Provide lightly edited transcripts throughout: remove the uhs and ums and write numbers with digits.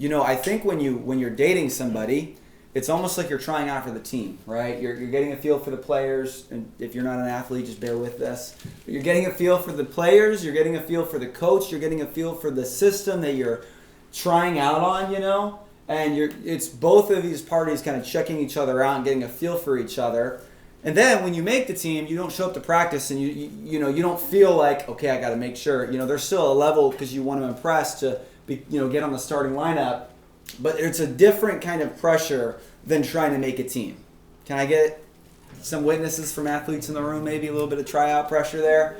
I think when you're dating somebody, it's almost like you're trying out for the team, right? You're getting a feel for the players, and if you're not an athlete, just bear with this. But you're getting a feel for the players, you're getting a feel for the coach, you're getting a feel for the system that you're trying out on, and it's both of these parties kind of checking each other out and getting a feel for each other. And then when you make the team, you don't show up to practice and you don't feel like, okay, I got to make sure. There's still a level because you want to impress to get on the starting lineup, but it's a different kind of pressure than trying to make a team. Can I get some witnesses from athletes in the room? Maybe a little bit of tryout pressure there.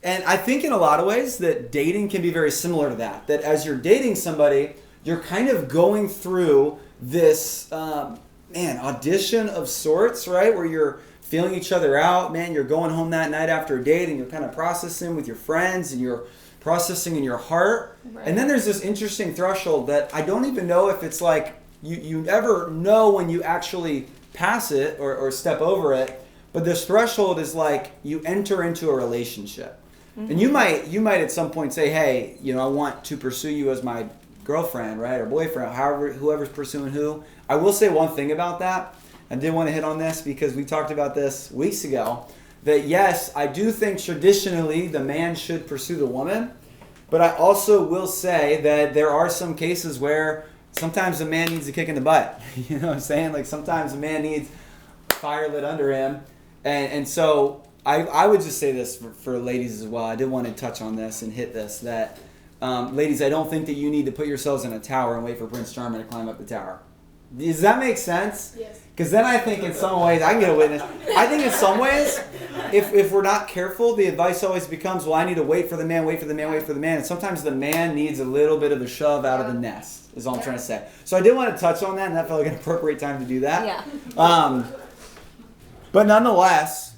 And I think in a lot of ways that dating can be very similar to that. That as you're dating somebody, you're kind of going through this audition of sorts, right? Where you're feeling each other out. Man, you're going home that night after a date and you're kind of processing with your friends and you're processing in your heart. Right. And then there's this interesting threshold that I don't even know if it's like you ever know when you actually pass it or step over it. But this threshold is like you enter into a relationship. Mm-hmm. And you might at some point say, hey, I want to pursue you as my girlfriend, right? Or boyfriend, whoever's pursuing who. I will say one thing about that. I did want to hit on this because we talked about this weeks ago. That yes, I do think traditionally the man should pursue the woman. But I also will say that there are some cases where sometimes a man needs a kick in the butt. You know what I'm saying? Like sometimes a man needs fire lit under him. And so I would just say this for ladies as well. I did want to touch on this and hit this. That ladies, I don't think that you need to put yourselves in a tower and wait for Prince Charming to climb up the tower. Does that make sense? Yes. Because then I think in some ways, I can get a witness. I think in some ways, if we're not careful, the advice always becomes, well, I need to wait for the man, wait for the man, wait for the man. And sometimes the man needs a little bit of a shove out of the nest, is all I'm trying to say. So I did want to touch on that, and that felt like an appropriate time to do that. Yeah. But nonetheless,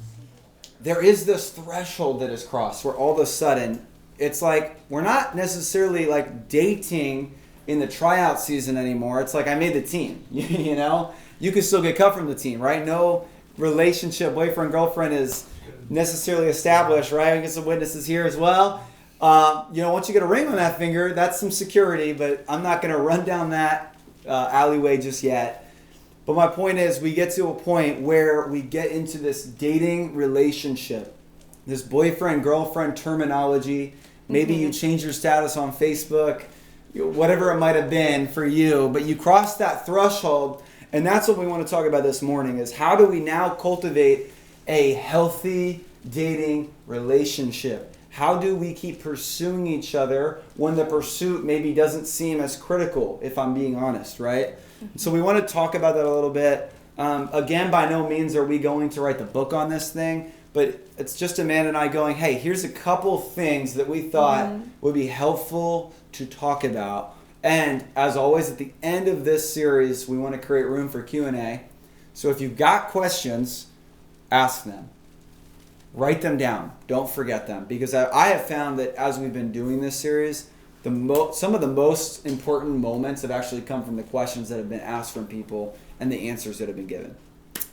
there is this threshold that is crossed where all of a sudden, it's like we're not necessarily like dating in the tryout season anymore. It's like I made the team, You can still get cut from the team, right? No relationship, boyfriend, girlfriend is necessarily established, right? I get some witnesses here as well. Once you get a ring on that finger, that's some security, but I'm not going to run down that alleyway just yet. But my point is we get to a point where we get into this dating relationship, this boyfriend-girlfriend terminology. Maybe you change your status on Facebook, whatever it might have been for you, but you cross that threshold, and that's what we want to talk about this morning is how do we now cultivate a healthy dating relationship? How do we keep pursuing each other when the pursuit maybe doesn't seem as critical, if I'm being honest, right? So we want to talk about that a little bit. Again, by no means are we going to write the book on this thing, but it's just Amanda and I going, hey, here's a couple things that we thought would be helpful to talk about. And as always, at the end of this series, we want to create room for Q&A. So if you've got questions, ask them. Write them down. Don't forget them. Because I have found that as we've been doing this series, some of the most important moments have actually come from the questions that have been asked from people and the answers that have been given.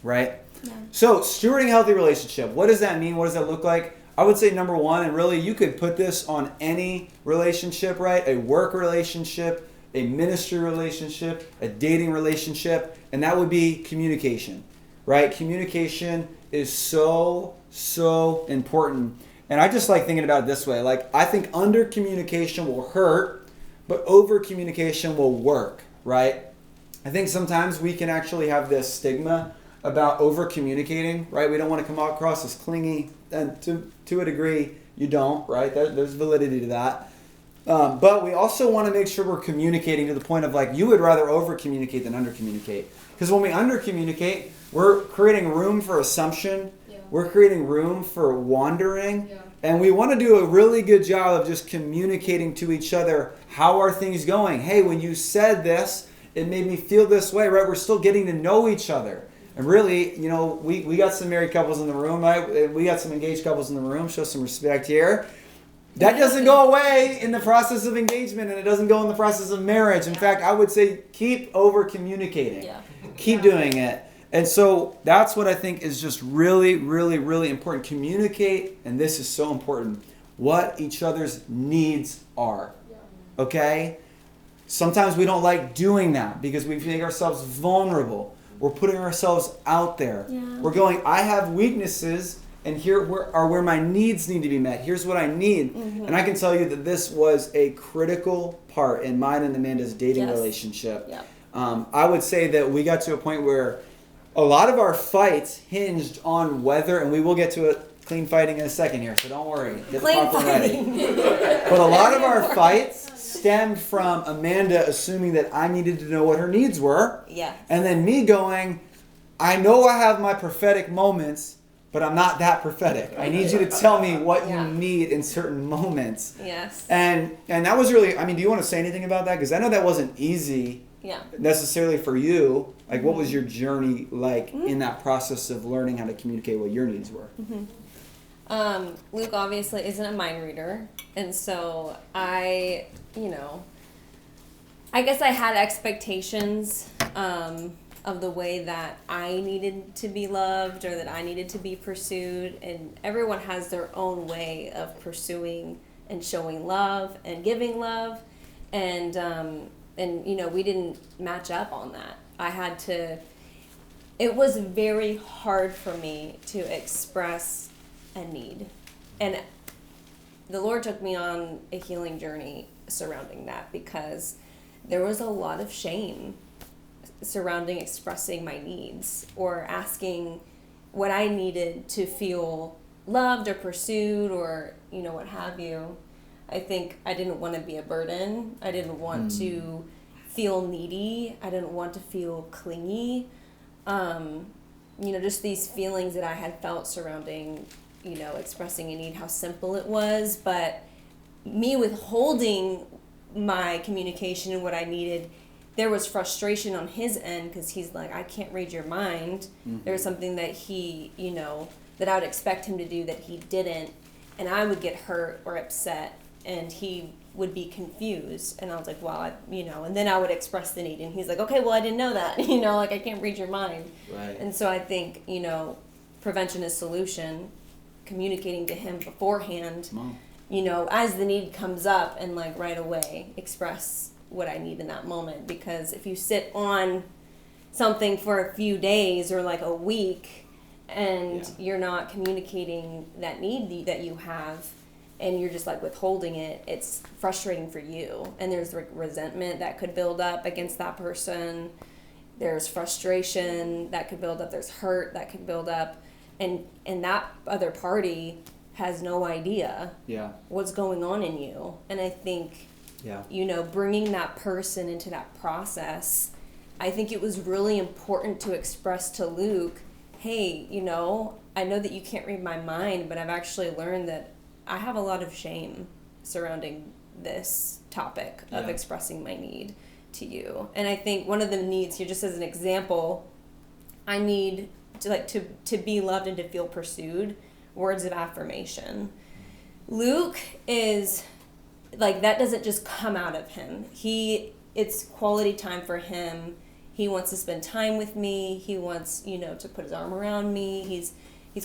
Right? Yeah. So stewarding a healthy relationship. What does that mean? What does that look like? I would say number one, and really you could put this on any relationship, right? A work relationship, a ministry relationship, a dating relationship, and that would be communication, right? Communication is so important. And I just like thinking about it this way. Like, I think under communication will hurt, but over communication will work, right? I think sometimes we can actually have this stigma about over communicating, right? We don't want to come across as clingy, and to a degree, you don't, right? There's validity to that. But we also want to make sure we're communicating to the point of like, you would rather over communicate than under communicate. Because when we under communicate, we're creating room for assumption. Yeah. We're creating room for wandering. Yeah. And we want to do a really good job of just communicating to each other. How are things going? Hey, when you said this, it made me feel this way, right? We're still getting to know each other. And really, we got some married couples in the room, right? We got some engaged couples in the room. Show some respect here. That doesn't go away in the process of engagement, and it doesn't go in the process of marriage. In fact, I would say keep over communicating. Yeah. Keep doing it. And so that's what I think is just really, really, really important. Communicate, and this is so important, what each other's needs are. Okay? Sometimes we don't like doing that because we make ourselves vulnerable. We're putting ourselves out there. Yeah. We're going, I have weaknesses, and here are where my needs need to be met. Here's what I need. And I can tell you that this was a critical part in mine and Amanda's dating relationship. Yep. I would say that we got to a point where a lot of our fights hinged on whether, and we will get to it, clean fighting in a second here, so don't worry. Get the popcorn ready. But a lot of our fights stemmed from Amanda assuming that I needed to know what her needs were. Yeah. And then me going, I know I have my prophetic moments, but I'm not that prophetic. I need you to tell me what you need in certain moments. Yes. And that was really, I mean, do you want to say anything about that? Because I know that wasn't easy necessarily for you. Like, what was your journey like in that process of learning how to communicate what your needs were? Luke obviously isn't a mind reader, and so I guess I had expectations of the way that I needed to be loved or that I needed to be pursued, and everyone has their own way of pursuing and showing love and giving love, and we didn't match up on that. It was very hard for me to express a need, and the Lord took me on a healing journey surrounding that, because there was a lot of shame surrounding expressing my needs or asking what I needed to feel loved or pursued or what have you. I think I didn't want to be a burden. I didn't want to feel needy. I didn't want to feel clingy. Just these feelings that I had felt surrounding expressing a need, how simple it was, but me withholding my communication and what I needed, there was frustration on his end because he's like, I can't read your mind. There was something that he, that I would expect him to do that he didn't, and I would get hurt or upset, and he would be confused, and I was like, well, and then I would express the need, and he's like, okay, well, I didn't know that, I can't read your mind. Right. And so I think, prevention is solution. Communicating to him beforehand, as the need comes up, and like right away express what I need in that moment. Because if you sit on something for a few days or like a week and you're not communicating that need that you have, and you're just like withholding it, it's frustrating for you. And there's like resentment that could build up against that person. There's frustration that could build up. There's hurt that could build up. And that other party has no idea what's going on in you. And I think, bringing that person into that process, I think it was really important to express to Luke, hey, I know that you can't read my mind, but I've actually learned that I have a lot of shame surrounding this topic of expressing my need to you. And I think one of the needs here, just as an example, I need to be loved and to feel pursued, words of affirmation. Luke is like, that doesn't just come out of him. It's quality time for him. He wants to spend time with me. He wants, to put his arm around me. He's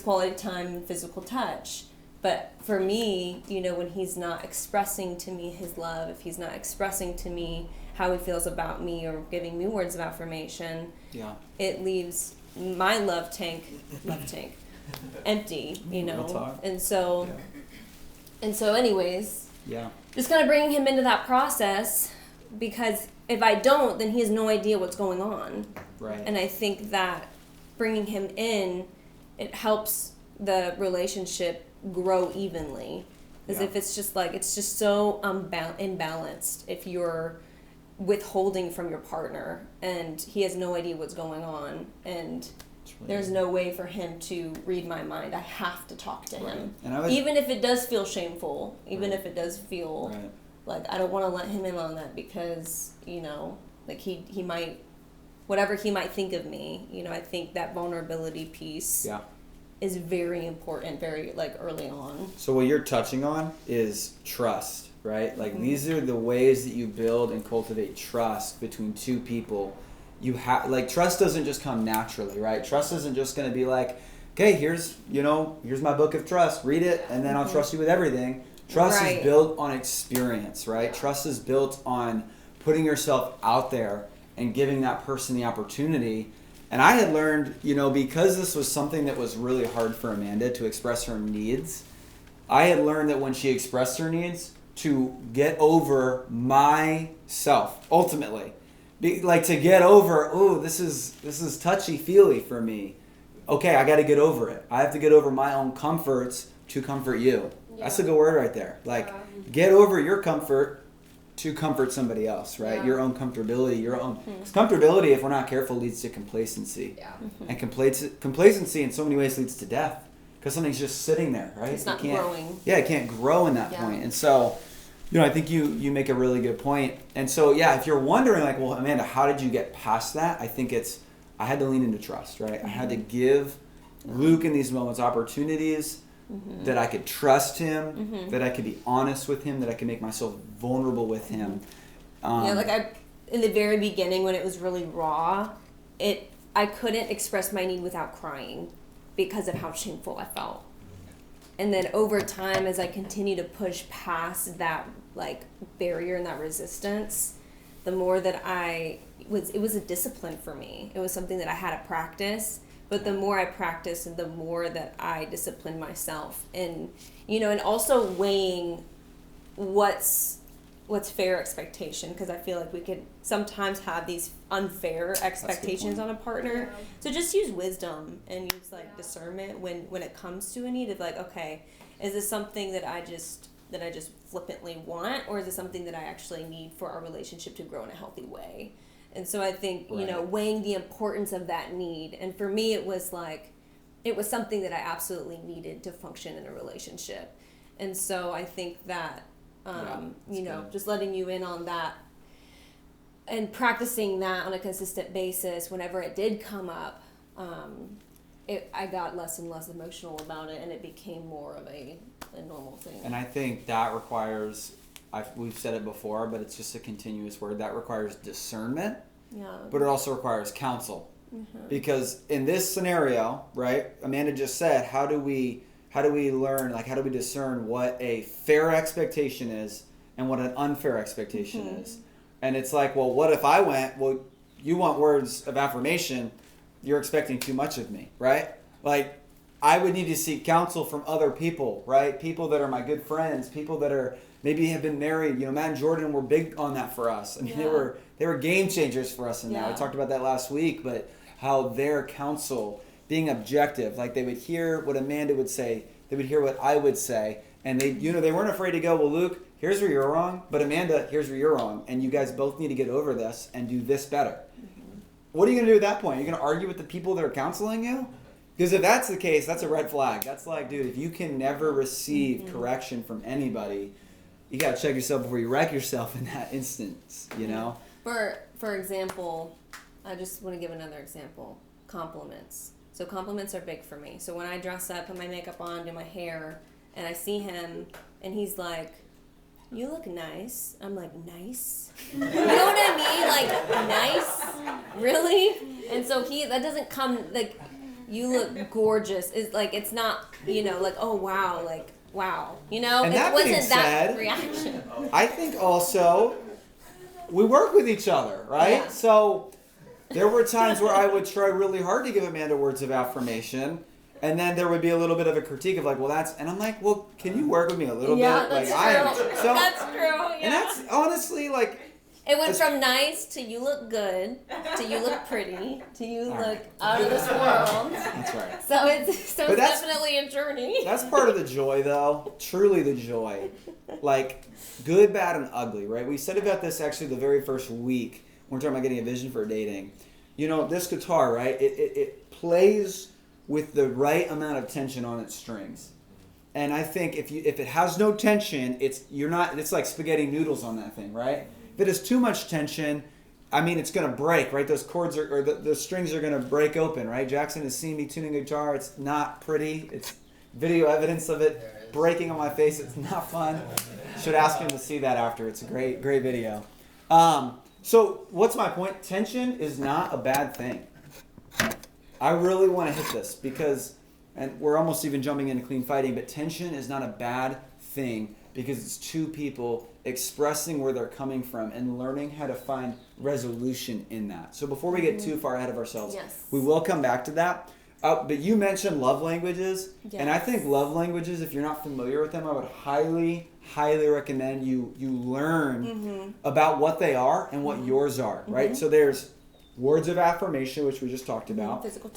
quality time and physical touch. But for me, when he's not expressing to me his love, if he's not expressing to me how he feels about me or giving me words of affirmation, it leaves my love tank empty, and so anyways, just kind of bringing him into that process, because if I don't, then he has no idea what's going on, right? And I think that bringing him in, it helps the relationship grow evenly, because if it's just so imbalanced if you're withholding from your partner and he has no idea what's going on, and there's no way for him to read my mind. I have to talk to him, even if it does feel shameful, even if it does feel like I don't want to let him in on that, because like he might, whatever he might think of me, I think that vulnerability piece is very important, very early on. So what you're touching on is trust, right? Like these are the ways that you build and cultivate trust between two people. You have trust doesn't just come naturally, right? Trust isn't just going to be like, okay, here's my book of trust, read it, and then I'll trust you with everything. Trust is built on experience, right? Trust is built on putting yourself out there and giving that person the opportunity. And I had learned, because this was something that was really hard for Amanda to express her needs, I had learned that when she expressed her needs, to get over myself, ultimately. To get over, this is touchy-feely for me. Okay, I got to get over it. I have to get over my own comforts to comfort you. Yeah. That's a good word right there. Get over your comfort to comfort somebody else, right? Yeah. Your own comfortability, your own... Because comfortability, if we're not careful, leads to complacency. Yeah. And complacency in so many ways leads to death. Because something's just sitting there, right? It's not growing. Yeah, it can't grow in that point. And so, I think you make a really good point. And so, if you're wondering, well, Amanda, how did you get past that? I think I had to lean into trust, right? Mm-hmm. I had to give Luke in these moments opportunities that I could trust him, that I could be honest with him, that I could make myself vulnerable with him. In the very beginning when it was really raw, I couldn't express my need without crying because of how shameful I felt. And then over time, as I continue to push past that barrier and that resistance, the more that it was a discipline for me. It was something that I had to practice. But the more I practiced and the more that I disciplined myself, and also weighing what's fair expectation, because I feel like we could sometimes have these unfair expectations on a partner. Yeah. So just use wisdom and use discernment when it comes to a need of okay, is this something that I just flippantly want, or is it something that I actually need for our relationship to grow in a healthy way? And so I think, weighing the importance of that need. And for me, it was something that I absolutely needed to function in a relationship. And so I think that, just letting you in on that and practicing that on a consistent basis, whenever it did come up, I got less and less emotional about it, and it became more of a normal thing. And I think that requires... we've said it before, but it's just a continuous word. That requires discernment, but it also requires counsel. Mm-hmm. Because in this scenario, right, Amanda just said, how do we learn, how do we discern what a fair expectation is and what an unfair expectation is? And it's what if I went, you want words of affirmation, you're expecting too much of me, right? I would need to seek counsel from other people, right? People that are my good friends, people that are maybe have been married. Matt and Jordan were big on that for us. I mean, they were game changers for us in that. I talked about that last week, but how their counsel, being objective, they would hear what Amanda would say, they would hear what I would say, and they weren't afraid to go, well, Luke, here's where you're wrong, but Amanda, here's where you're wrong, and you guys both need to get over this and do this better. Mm-hmm. What are you going to do at that point? You're going to argue with the people that are counseling you? Because if that's the case, that's a red flag. That's dude, if you can never receive correction from anybody, you got to check yourself before you wreck yourself in that instance, For example, I just want to give another example. Compliments. So compliments are big for me. So when I dress up, put my makeup on, do my hair, and I see him, and he's like, you look nice. I'm like, nice? You know what I mean? Nice? Really? And so that doesn't come, you look gorgeous. It's not, oh, wow, wow. And it that wasn't being that said, reaction. I think also we work with each other, right? Yeah. So there were times where I would try really hard to give Amanda words of affirmation, and then there would be a little bit of a critique of and I'm like, well, can you work with me a little bit? That's true. That's true. Yeah. And that's honestly it went from nice to you look good to you look pretty to you look out of this world. That's right. So it's definitely a journey. That's part of the joy, though. Truly the joy. Good, bad, and ugly, right? We said about this actually the very first week when we're talking about getting a vision for dating. This guitar, right? It plays with the right amount of tension on its strings. And I think if it has no tension, it's like spaghetti noodles on that thing, right? If it has too much tension, it's going to break, right? Those chords the strings are going to break open, right? Jackson has seen me tuning a guitar. It's not pretty. It's video evidence of it breaking on my face. It's not fun. Should ask him to see that after. It's a great video. So what's my point? Tension is not a bad thing. I really want to hit this because, and we're almost even jumping into clean fighting, but tension is not a bad thing because it's two people expressing where they're coming from and learning how to find resolution in that. So before we get too far ahead of ourselves, we will come back to that. But you mentioned love languages, and I think love languages, if you're not familiar with them, I would highly recommend you learn about what they are and what yours are, right? So there's words of affirmation, which we just talked about. Physical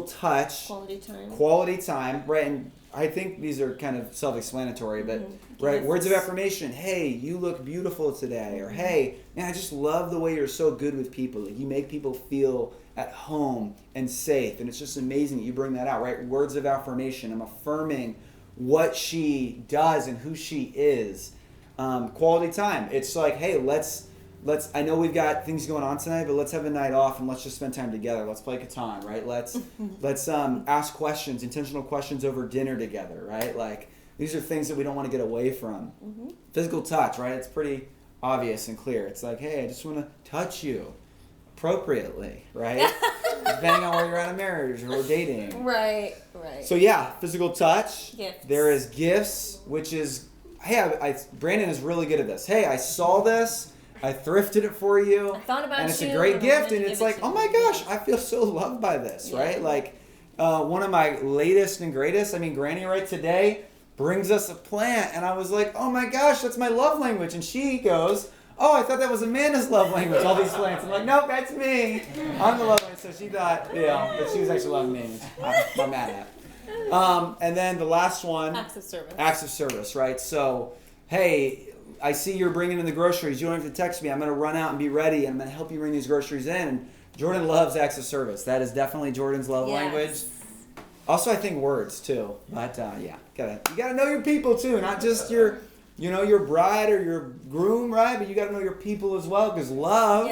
touch. Quality time, right? And I think these are kind of self-explanatory, but right, words of affirmation. Hey, you look beautiful today, or hey, man, I just love the way you're so good with people. Like, you make people feel at home and safe, and it's just amazing that you bring that out, right? Words of affirmation. I'm affirming what she does and who she is. Quality time. It's like, hey, let's. I know we've got things going on tonight, but let's have a night off and let's just spend time together. Let's play Catan, right? Let's ask questions, intentional questions over dinner together, right? Like, these are things that we don't want to get away from. Physical touch, right? It's pretty obvious and clear. It's like, hey, I just want to touch you appropriately, right? Depending on where you're at in marriage or dating. Right. So yeah, physical touch. Gifts. There is gifts, which is, hey, Brandon is really good at this. Hey, I saw this. I thrifted it for you. I thought about and it's you, a great and gift, and it's like, oh my gosh, I feel so loved by this, right? Like, one of my latest and greatest, Granny right today brings us a plant, and I was like, oh my gosh, that's my love language. And she goes, oh, I thought that was Amanda's love language, all these plants. I'm like, nope, that's me. I'm the love language. So she thought, but she was actually loving me, which I'm mad at. And then the last one. Acts of service. Acts of service, right? So, hey, I see you're bringing in the groceries. You don't have to text me. I'm going to run out and be ready, and I'm going to help you bring these groceries in. And Jordan loves acts of service. That is definitely Jordan's love language. Also, I think words too. But you gotta know your people too, not just your bride or your groom, right? But you got to know your people as well, because love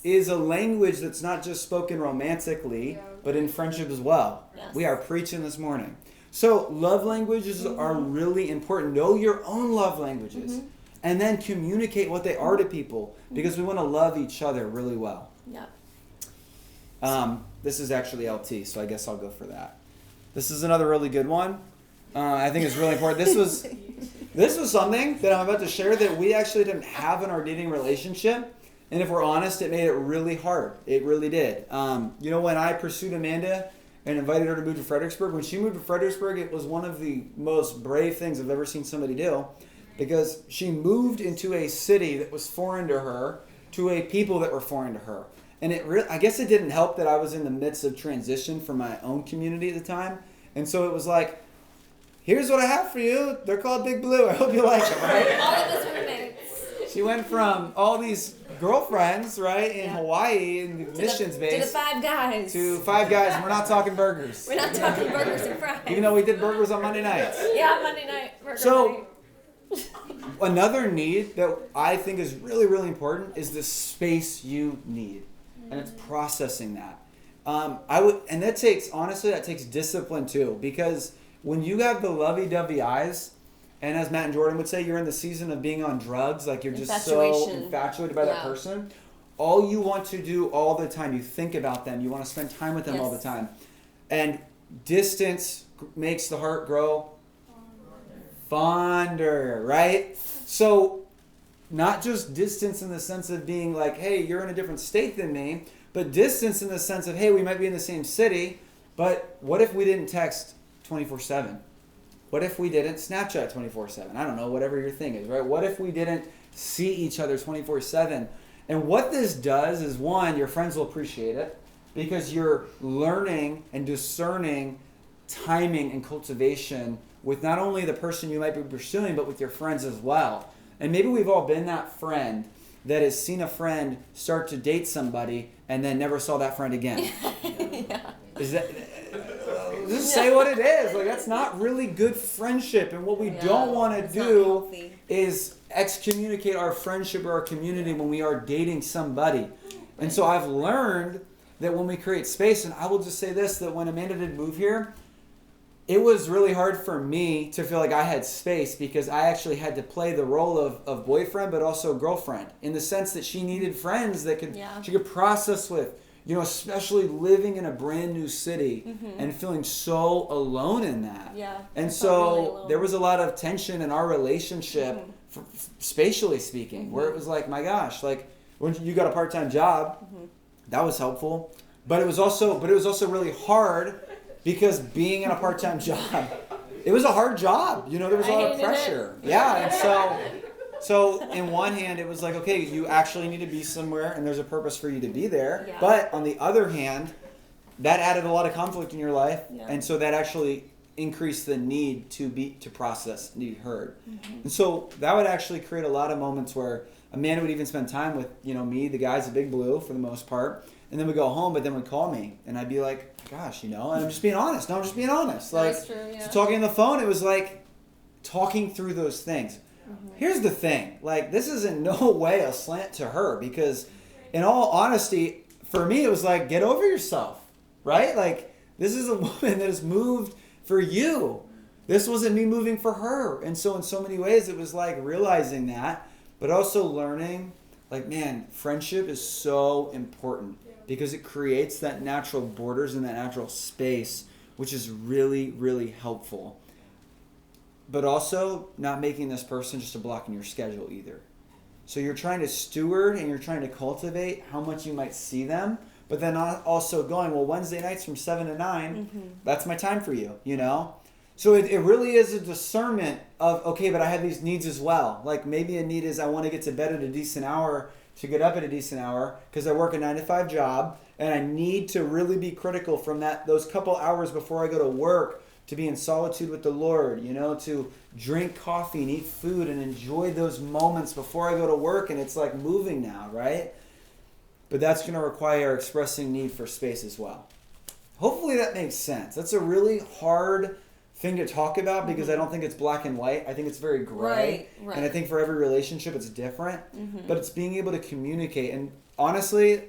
is a language that's not just spoken romantically, but in friendship as well. We are preaching this morning. So love languages are really important. Know your own love languages. And then communicate what they are to people, because we want to love each other really well. This is actually LT, so I guess I'll go for that. This is another really good one. I think it's really important. This was something that I'm about to share that we actually didn't have in our dating relationship. And if we're honest, it made it really hard. It really did. When I pursued Amanda and invited her to move to Fredericksburg, when she moved to Fredericksburg, it was one of the most brave things I've ever seen somebody do. Because she moved into a city that was foreign to her, to a people that were foreign to her. And I guess it didn't help that I was in the midst of transition from my own community at the time. And so it was like, here's what I have for you. They're called Big Blue. I hope you like them, right? All of us roommates. She went from all these girlfriends, right, in Hawaii, in the missions base. To the Five Guys. To Five Guys, and we're not talking burgers. We're not talking burgers and fries. Even though we did burgers on Monday nights. Yeah, Monday night. Burger night. Another need that I think is really, really important is the space you need, and it's processing that. That takes discipline too, because when you have the lovey-dovey eyes, and as Matt and Jordan would say, you're in the season of being on drugs, like you're just so infatuated by that person. All you want to do all the time, you think about them, you want to spend time with them all the time, and distance makes the heart grow fonder, right? So not just distance in the sense of being like, hey, you're in a different state than me, but distance in the sense of, hey, we might be in the same city, but what if we didn't text 24/7? What if we didn't Snapchat 24/7? I don't know, whatever your thing is, right? What if we didn't see each other 24/7? And what this does is, one, your friends will appreciate it, because you're learning and discerning timing and cultivation with not only the person you might be pursuing, but with your friends as well. And maybe we've all been that friend that has seen a friend start to date somebody and then never saw that friend again. Is that... Just say what it is. Like, that's not really good friendship. And what we don't want to do is excommunicate our friendship or our community when we are dating somebody. And so I've learned that when we create space, and I will just say this, that when Amanda did move here, it was really hard for me to feel like I had space, because I actually had to play the role of boyfriend but also girlfriend, in the sense that she needed friends that she could process with. especially living in a brand new city and feeling so alone in that. Yeah. And I felt so really alone. there was a lot of tension in our relationship, spatially speaking, where it was like, my gosh, like when you got a part-time job, that was helpful, but it was also really hard because being in a part-time job, it was a hard job. There was a lot of pressure. Yeah, and so in one hand, it was like, okay, you actually need to be somewhere, and there's a purpose for you to be there. Yeah. But on the other hand, that added a lot of conflict in your life, and so that actually increased the need to process and to be heard. And so that would actually create a lot of moments where Amanda would even spend time with me, the guys at Big Blue for the most part, and then we'd go home, but then would call me, and I'd be like, gosh, and I'm just being honest. No, I'm just being honest. Like, that's true, yeah. so talking on the phone, it was like talking through those things. Here's the thing, like, this is in no way a slant to her, because in all honesty, for me, it was like, get over yourself, right? Like, this is a woman that has moved for you. This wasn't me moving for her. And so in so many ways, it was like realizing that, but also learning, like, man, friendship is so important because it creates that natural borders and that natural space, which is really, really helpful. But also not making this person just a block in your schedule either. So you're trying to steward and you're trying to cultivate how much you might see them, but then also going, well, Wednesday nights from 7 to 9, that's my time for you, So it really is a discernment of, okay, but I have these needs as well. Like maybe a need is I want to get to bed at a decent hour to get up at a decent hour because I work a 9-to-5 job and I need to really be critical from those couple hours before I go to work to be in solitude with the Lord, to drink coffee and eat food and enjoy those moments before I go to work, and it's like moving now, right? But that's going to require expressing need for space as well. Hopefully that makes sense. That's a really hard thing to talk about because I don't think it's black and white. I think it's very gray. Right. And I think for every relationship it's different. But it's being able to communicate. And honestly,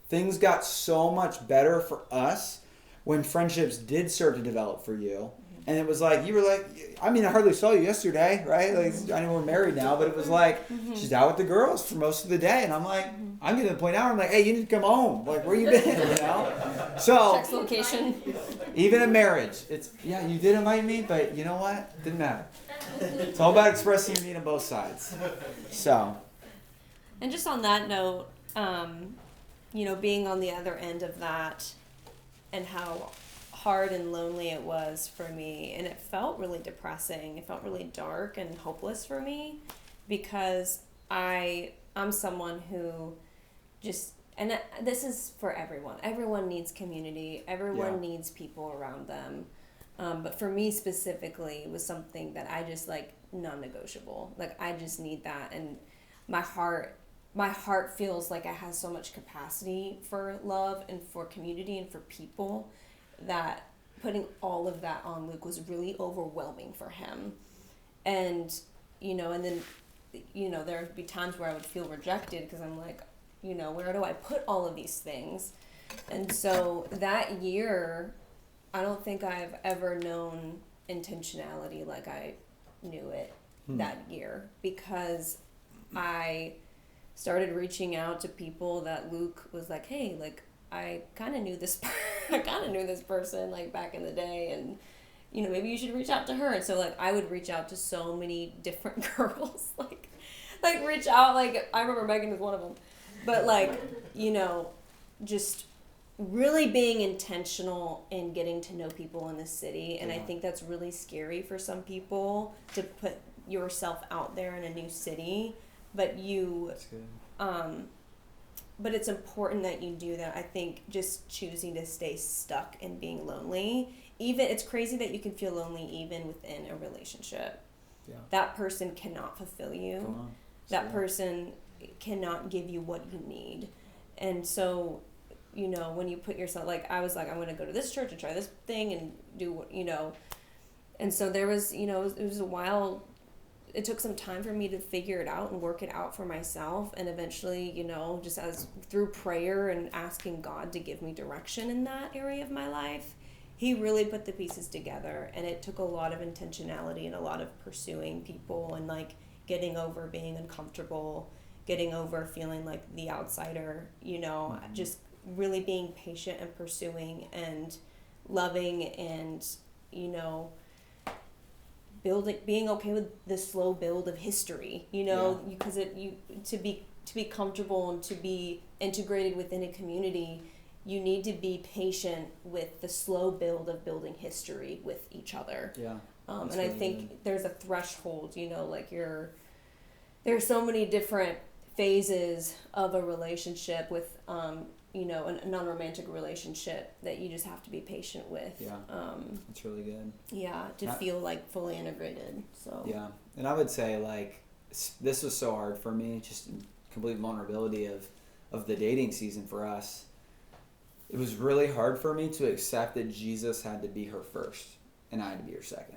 things got so much better for us when friendships did start to develop for you. And it was like, you were like, I mean, I hardly saw you yesterday, right? Like, I know we're married now, but it was like, she's out with the girls for most of the day. And I'm like, I'm getting to the point now where I'm like, hey, you need to come home. Like, where you been, So, checks location. Even in marriage, it's, yeah, you did invite me, but you know what? Didn't matter. It's all about expressing your need on both sides. So. And just on that note, being on the other end of that and how hard and lonely it was for me, and it felt really depressing. It felt really dark and hopeless for me because I'm someone who just, and this is for everyone. Everyone needs community. Everyone needs people around them. But for me specifically, it was something that I just like non-negotiable. Like I just need that, and my heart feels like it has so much capacity for love and for community and for people that putting all of that on Luke was really overwhelming for him. And, and then, there would be times where I would feel rejected because I'm like, where do I put all of these things? And so that year, I don't think I've ever known intentionality like I knew it that year, because I started reaching out to people that Luke was like, hey, like, I kind of knew this person like back in the day, and maybe you should reach out to her. And so like I would reach out to so many different girls, like reach out, like I remember Megan was one of them, but like just really being intentional in getting to know people in the city. And I think that's really scary for some people to put yourself out there in a new city, but that's good. But it's important that you do that. I think just choosing to stay stuck and being lonely, it's crazy that you can feel lonely even within a relationship. Yeah. That person cannot fulfill you. That person cannot give you what you need. And so, when you put yourself, like I was like, I'm going to go to this church and try this thing and do what, and so there was, it was a while. It took some time for me to figure it out and work it out for myself. And eventually, just as through prayer and asking God to give me direction in that area of my life, he really put the pieces together. And it took a lot of intentionality and a lot of pursuing people and like getting over being uncomfortable, getting over feeling like the outsider, just really being patient and pursuing and loving and, you know, being okay with the slow build of history, you know, because to be comfortable and to be integrated within a community, you need to be patient with the slow build of building history with each other. Yeah. And I think there's a threshold, you know, like there's so many different phases of a relationship with, you know, a non-romantic relationship that you just have to be patient with. Yeah. That's really good. Yeah, to feel like fully integrated. So. Yeah, and I would say like this was so hard for me, just in complete vulnerability of the dating season for us. It was really hard for me to accept that Jesus had to be her first and I had to be her second.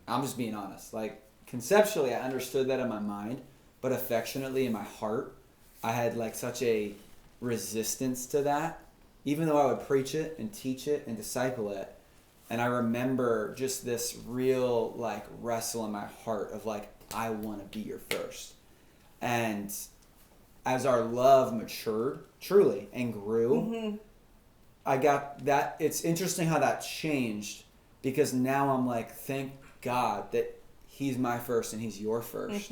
I'm just being honest. Like conceptually, I understood that in my mind, but affectionately in my heart, I had like such a resistance to that, even though I would preach it and teach it and disciple it. And I remember just this real like wrestle in my heart of like, I want to be your first. And as our love matured truly and grew, I got that. It's interesting how that changed, because now I'm like, thank God that he's my first and he's your first.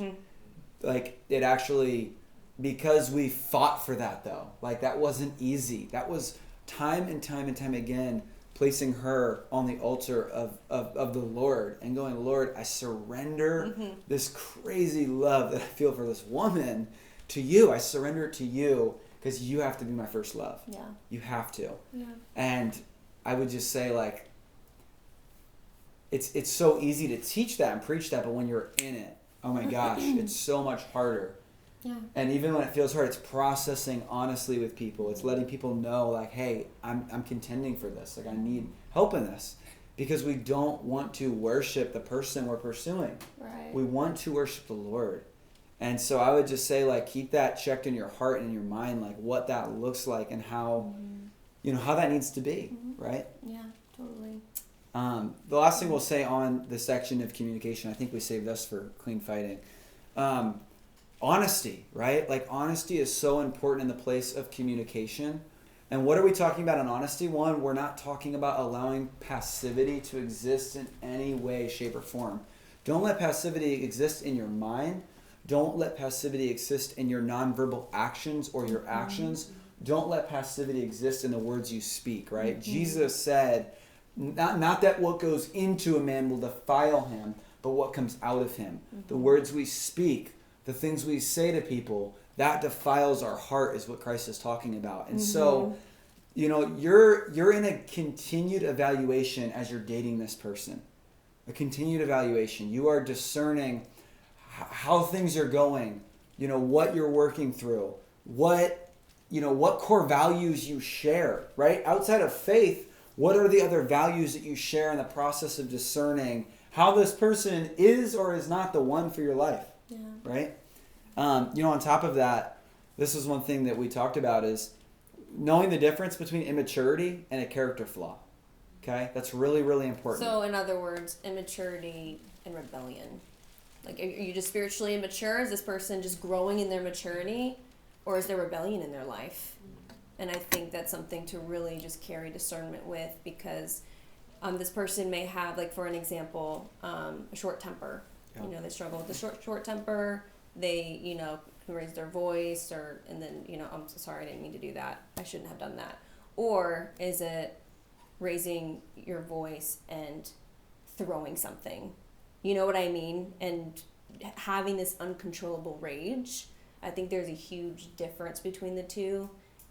Like it actually, because we fought for that though. Like that wasn't easy. That was time and time and time again, placing her on the altar of the Lord and going, Lord, I surrender this crazy love that I feel for this woman to you. I surrender it to you because you have to be my first love. Yeah. You have to. Yeah. And I would just say like, it's so easy to teach that and preach that, but when you're in it, oh my gosh, it's so much harder. Yeah. And even when it feels hard, it's processing honestly with people. It's letting people know like, hey, I'm contending for this. Like I need help in this. Because we don't want to worship the person we're pursuing. Right. We want to worship the Lord. And so I would just say like, keep that checked in your heart and in your mind, like what that looks like and how, you know, how that needs to be, right? Yeah, totally. The last thing we'll say on the section of communication, I think we saved this for clean fighting. Honesty, right? Like honesty is so important in the place of communication. And what are we talking about in honesty? One, we're not talking about allowing passivity to exist in any way, shape, or form. Don't let passivity exist in your mind. Don't let passivity exist in your nonverbal actions or your actions. Don't let passivity exist in the words you speak, right? Jesus said, not that what goes into a man will defile him, but what comes out of him. The words we speak, the things we say to people, that defiles our heart is what Christ is talking about. And so, you know, you're in a continued evaluation as you're dating this person. A continued evaluation. You are discerning how things are going, you know, what you're working through, what core values you share, right? Outside of faith, what are the other values that you share in the process of discerning how this person is or is not the one for your life, right? You know, on top of that, this is one thing that we talked about is knowing the difference between immaturity and a character flaw. Okay? That's really, really important. So, in other words, immaturity and rebellion. Like, are you just spiritually immature? Is this person just growing in their maturity? Or is there rebellion in their life? And I think that's something to really just carry discernment with, because this person may have, like, for an example, a short temper. Yeah. You know, they struggle with the short temper. They, you know, can raise their voice, and then, you know, I'm so sorry, I didn't mean to do that. I shouldn't have done that. Or is it raising your voice and throwing something? You know what I mean? And having this uncontrollable rage. I think there's a huge difference between the two.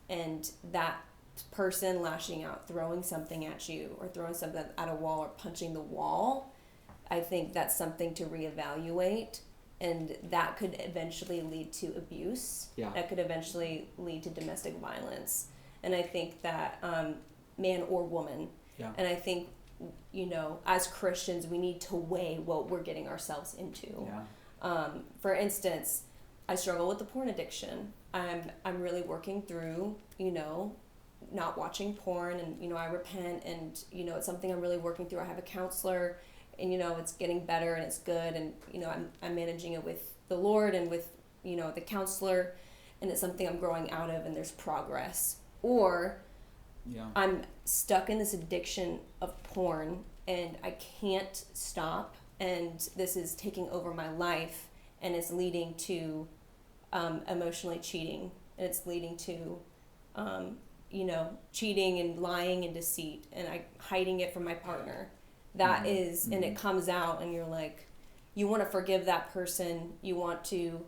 And that person lashing out, throwing something at you, or throwing something at a wall, or punching the wall, I think that's something to reevaluate. And that could eventually lead to abuse. Yeah. That could eventually lead to domestic violence. And I think that man or woman. Yeah. And I think, you know, as Christians, we need to weigh what we're getting ourselves into. Yeah. For instance, I struggle with the porn addiction. I'm really working through, you know, not watching porn, and, you know, I repent, and, you know, it's something I'm really working through. I have a counselor, and, you know, it's getting better and it's good, and, you know, I'm managing it with the Lord and with, you know, the counselor, and it's something I'm growing out of, and there's progress. Or I'm stuck in this addiction of porn and I can't stop, and this is taking over my life, and it's leading to emotionally cheating, and it's leading to cheating and lying and deceit, and I hiding it from my partner. That is, and it comes out, and you're like, you want to forgive that person, you want to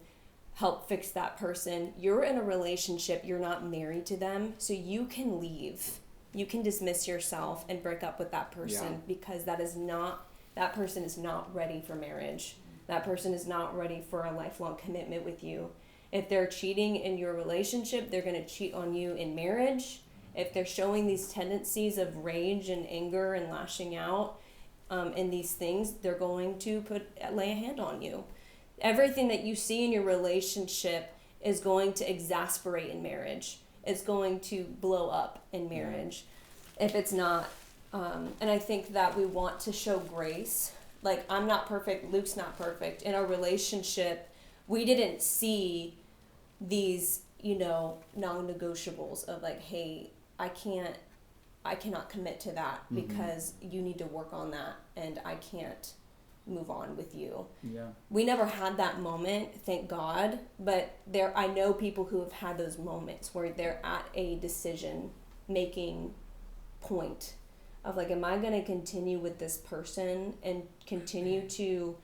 help fix that person. You're in a relationship, you're not married to them, so you can leave. You can dismiss yourself and break up with that person because that person is not ready for marriage. That person is not ready for a lifelong commitment with you. If they're cheating in your relationship, they're going to cheat on you in marriage. If they're showing these tendencies of rage and anger and lashing out in these things, they're going to lay a hand on you. Everything that you see in your relationship is going to exasperate in marriage. It's going to blow up in marriage if it's not. And I think that we want to show grace. Like, I'm not perfect, Luke's not perfect. In our relationship, we didn't see these, non-negotiables of like, hey, I cannot commit to that because you need to work on that and I can't move on with you. Yeah. We never had that moment, thank God, but I know people who have had those moments where they're at a decision making point of like, am I going to continue with this person and continue to,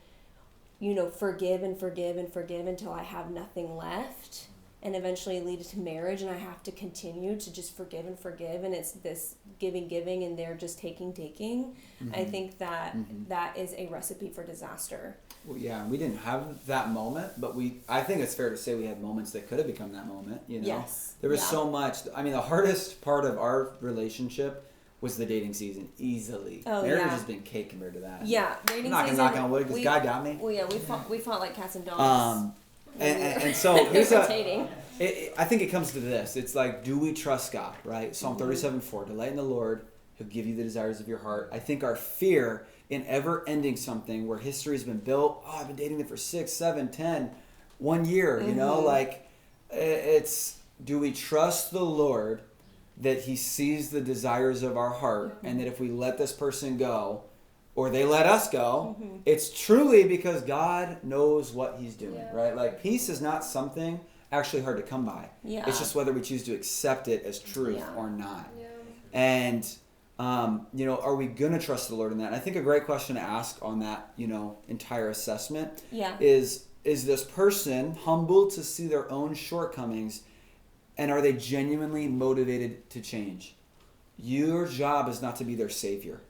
forgive and forgive and forgive until I have nothing left, and eventually lead to marriage, and I have to continue to just forgive and forgive, and it's this giving, and they're just taking. I think that that is a recipe for disaster. Well, yeah, we didn't have that moment, but I think it's fair to say we had moments that could have become that moment, Yes. There was so much. I mean, the hardest part of our relationship was the dating season, easily. Marriage has been cake compared to that. Yeah, dating I'm not season. Knock on wood, because God got me. Well, yeah, we fought like cats and dogs. And so here's I think it comes to this. It's like, do we trust God, right? Psalm 37:4, delight in the Lord, He'll give you the desires of your heart. I think our fear in ever ending something where history has been built, I've been dating them for 6, 7, 10, 1 year, it's, do we trust the Lord that He sees the desires of our heart, and that if we let this person go, or they let us go, it's truly because God knows what He's doing, right? Like, peace is not something actually hard to come by. Yeah. It's just whether we choose to accept it as truth or not. Yeah. And, are we going to trust the Lord in that? And I think a great question to ask on that, entire assessment is this person humble to see their own shortcomings, and are they genuinely motivated to change? Your job is not to be their savior.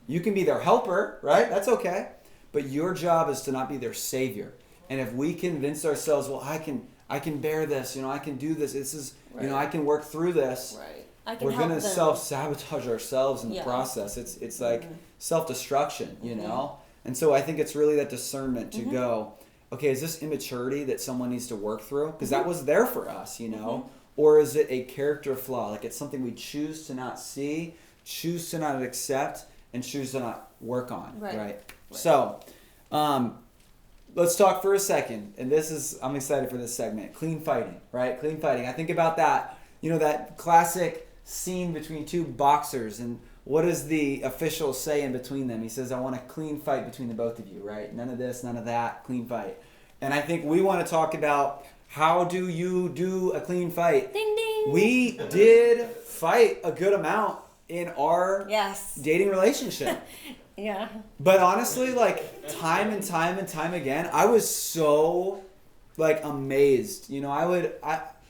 You can be their helper, right? That's okay. But your job is to not be their savior. And if we convince ourselves, well, I can bear this, I can do this. This is, I can work through this. Right. We're going to self-sabotage ourselves in the process. It's like self-destruction, you know? And so I think it's really that discernment to go, okay, is this immaturity that someone needs to work through? Because that was there for us, Or is it a character flaw? Like, it's something we choose to not see, choose to not accept, and choose to not work on, right? So, let's talk for a second, and I'm excited for this segment, clean fighting, right? Clean fighting. I think about that, that classic scene between two boxers, and what does the official say in between them? He says, I want a clean fight between the both of you, right? None of this, none of that, clean fight. And I think we want to talk about, how do you do a clean fight? Ding, ding. We did fight a good amount in our dating relationship. Yeah. But honestly, like, time and time again, I was so, like, amazed.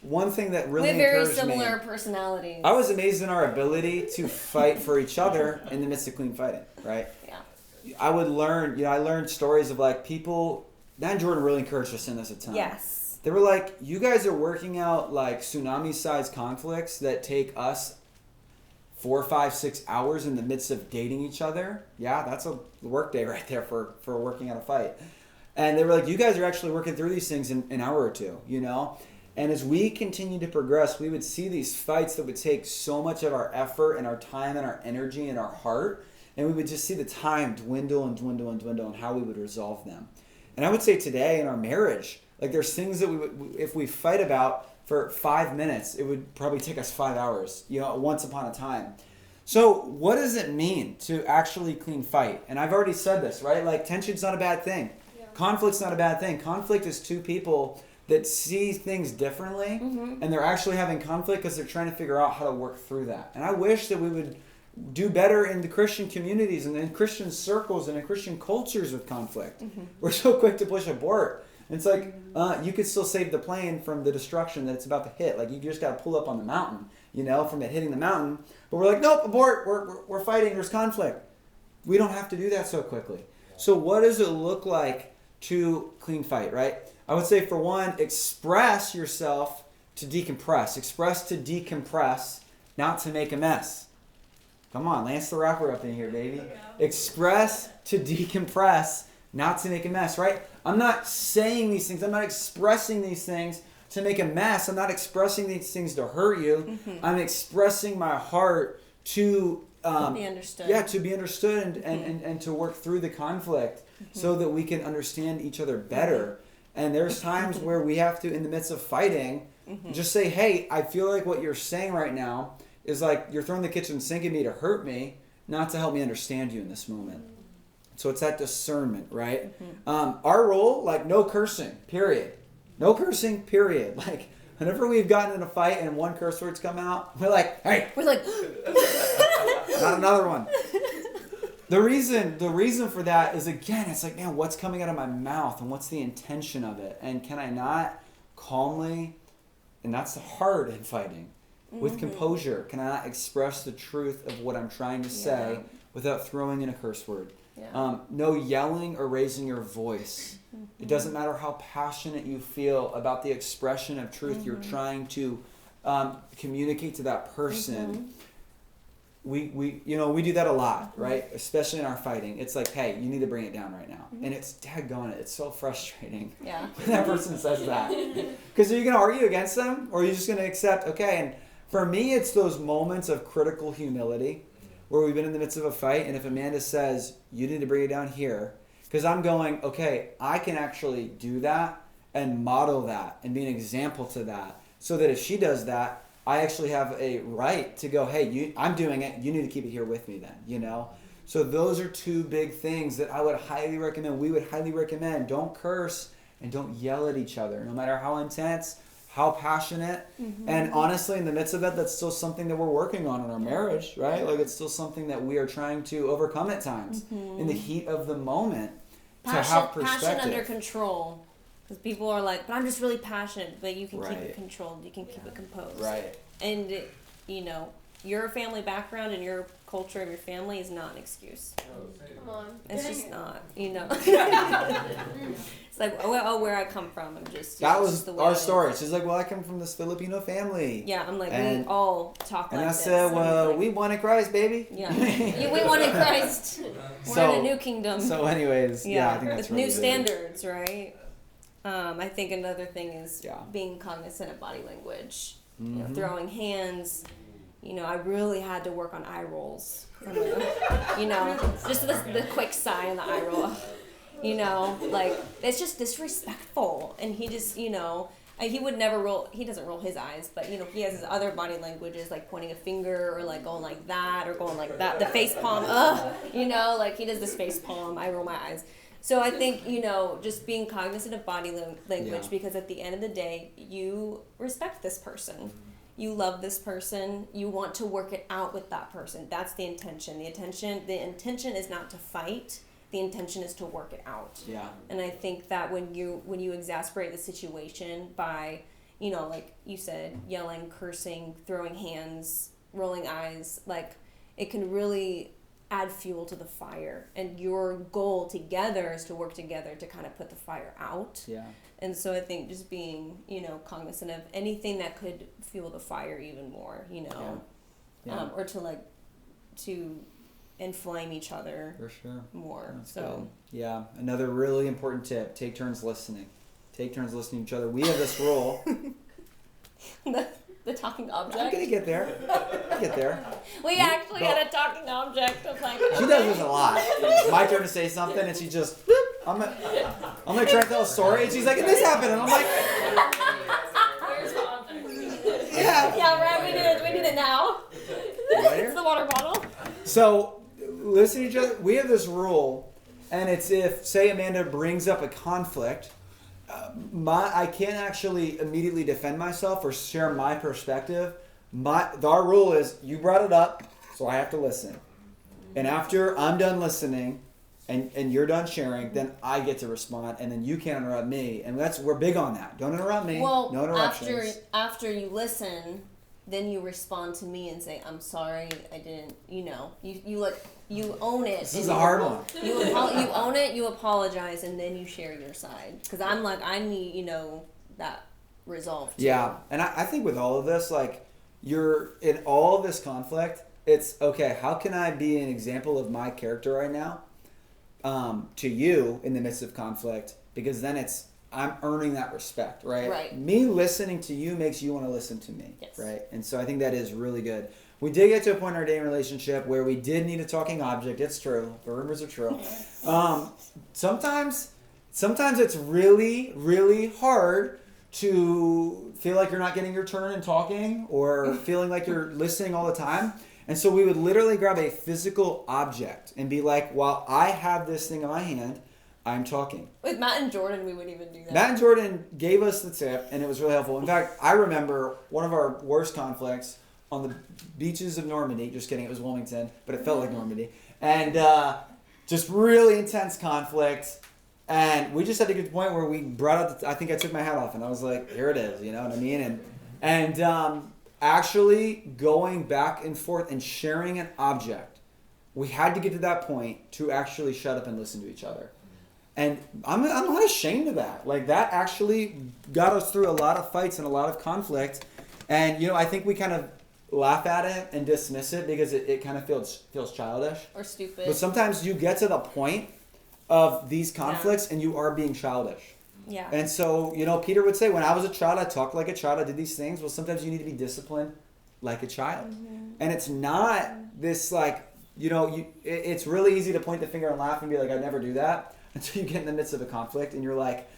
One thing that really encouraged me. We have very similar personalities. I was amazed in our ability to fight for each other in the midst of clean fighting, right? Yeah. I would learn, I learned stories of, like, people, Dan Jordan really encouraged us in this a ton. Yes. They were like, you guys are working out, like, tsunami-sized conflicts that take us 4, 5, 6 hours in the midst of dating each other. Yeah, that's a work day right there for working out a fight. And they were like, you guys are actually working through these things in an hour or two, And as we continue to progress, we would see these fights that would take so much of our effort and our time and our energy and our heart, and we would just see the time dwindle and dwindle and dwindle and how we would resolve them. And I would say today in our marriage, like, there's things that if we fight about, for 5 minutes, it would probably take us 5 hours, once upon a time. So what does it mean to actually clean fight? And I've already said this, right? Like, tension's not a bad thing. Yeah. Conflict's not a bad thing. Conflict is two people that see things differently, and they're actually having conflict because they're trying to figure out how to work through that. And I wish that we would do better in the Christian communities and in Christian circles and in Christian cultures with conflict. We're so quick to push abort. It's like, you could still save the plane from the destruction that it's about to hit. Like, you just got to pull up on the mountain, from it hitting the mountain. But we're like, nope, abort. We're fighting. There's conflict. We don't have to do that so quickly. So what does it look like to clean fight, right? I would say, for one, express yourself to decompress. Express to decompress, not to make a mess. Come on, Lance the Rapper up in here, baby. Express to decompress, not to make a mess, right? I'm not saying these things. I'm not expressing these things to make a mess. I'm not expressing these things to hurt you. I'm expressing my heart to be understood. Yeah, to be understood and to work through the conflict so that we can understand each other better. And there's times where we have to, in the midst of fighting, just say, hey, I feel like what you're saying right now is like you're throwing the kitchen sink at me to hurt me, not to help me understand you in this moment. So it's that discernment, right? Our role, like, no cursing, period. No cursing, period. Like, whenever we've gotten in a fight and one curse word's come out, we're like, hey! We're like, not another one. The reason for that is, again, it's like, man, what's coming out of my mouth and what's the intention of it? And can I not calmly, and that's hard in fighting, with composure, can I not express the truth of what I'm trying to say without throwing in a curse word? No yelling or raising your voice. It doesn't matter how passionate you feel about the expression of truth you're trying to communicate to that person. We do that a lot, right? Especially in our fighting. It's like, hey, you need to bring it down right now. And it's daggone it. It's so frustrating when that person says that. Because are you going to argue against them? Or are you just going to accept, okay? And for me, it's those moments of critical humility where we've been in the midst of a fight. And if Amanda says, you need to bring it down here. Because I'm going, okay, I can actually do that and model that and be an example to that. So that if she does that, I actually have a right to go, hey, I'm doing it. You need to keep it here with me then, So those are two big things that I would highly recommend. We would highly recommend. Don't curse and don't yell at each other, no matter how intense, how passionate. And honestly, in the midst of that, that's still something that we're working on in our marriage, right? Like, it's still something that we are trying to overcome at times in the heat of the moment to have perspective. Passion under control. Because people are like, but I'm just really passionate. But you can keep it controlled. You can keep it composed. Right. And, your family background and your culture of your family is not an excuse. Come on. It's just not, It's like, where I come from. I'm just... That was our story. She's like, well, I come from this Filipino family. Yeah, I'm like, we all talk like this. And I said, well, we won in Christ, baby. Yeah. We won in Christ. We're in a new kingdom. So anyways, I think that's with new standards, right? I think another thing is being cognizant of body language. Throwing hands. I really had to work on eye rolls. Just the quick sigh and the eye roll. Like, it's just disrespectful. And he just, he would never roll, he doesn't roll his eyes, but, he has his other body languages, like pointing a finger or like going like that or going like that. The face palm, like he does this face palm, I roll my eyes. So I think, just being cognizant of body language, because at the end of the day, you respect this person. You love this person. You want to work it out with that person. That's the intention. The intention is not to fight. The intention is to work it out. Yeah. And I think that when you exasperate the situation by, like you said, yelling, cursing, throwing hands, rolling eyes, like, it can really add fuel to the fire. And your goal together is to work together to kind of put the fire out. Yeah. And so I think just being, cognizant of anything that could fuel the fire even more, or to inflame each other. For sure. More. That's good. Yeah. Another really important tip: take turns listening. Take turns listening to each other. We have this rule. The talking object. I'm gonna get there. We actually had a talking object. Of like, she does this a lot. It's my turn to say something, and she just. I'm gonna try to tell a story, and she's like, "And this happened," and I'm like, Yeah, right. We need it now. It's the water bottle. So, listen to each other. We have this rule, and it's if, say, Amanda brings up a conflict, I can't actually immediately defend myself or share my perspective. Our rule is you brought it up, so I have to listen. And after I'm done listening, and you're done sharing, then I get to respond, and then you can't interrupt me. And we're big on that. Don't interrupt me. Well, no interruptions. after you listen, then you respond to me and say, "I'm sorry, I didn't." You own it. This is a hard one. You own it. You apologize, and then you share your side. Because I'm like, I need that resolved. Too. Yeah, and I think with all of this, like you're in all of this conflict. It's okay. How can I be an example of my character right now? To you in the midst of conflict, because then I'm earning that respect, right? Right. Me listening to you makes you want to listen to me, yes. right? And so I think that is really good. We did get to a point in our dating relationship where we did need a talking object. It's true. The rumors are true. Sometimes it's really, really hard to feel like you're not getting your turn in talking or feeling like you're listening all the time. And so we would literally grab a physical object and be like, while I have this thing in my hand, I'm talking. With Matt and Jordan, we would even do that. Matt and Jordan gave us the tip, and it was really helpful. In fact, I remember one of our worst conflicts on the beaches of Normandy. Just kidding, it was Wilmington, but it felt like Normandy. And just really intense conflict. And we just had to get to the point where we brought out I think I took my hat off, and I was like, here it is, you know what I mean? And actually going back and forth and sharing an object. We had to get to that point to actually shut up and listen to each other. And I'm not ashamed of that. Like, that actually got us through a lot of fights and a lot of conflict. And, I think we kind of laugh at it and dismiss it because it kind of feels childish. Or stupid. But sometimes you get to the point of these conflicts and you are being childish. Yeah. And so, Peter would say, when I was a child, I talked like a child, I did these things. Well, sometimes you need to be disciplined like a child. Mm-hmm. And it's not this it's really easy to point the finger and laugh and be like, I'd never do that, until you get in the midst of a conflict and you're like,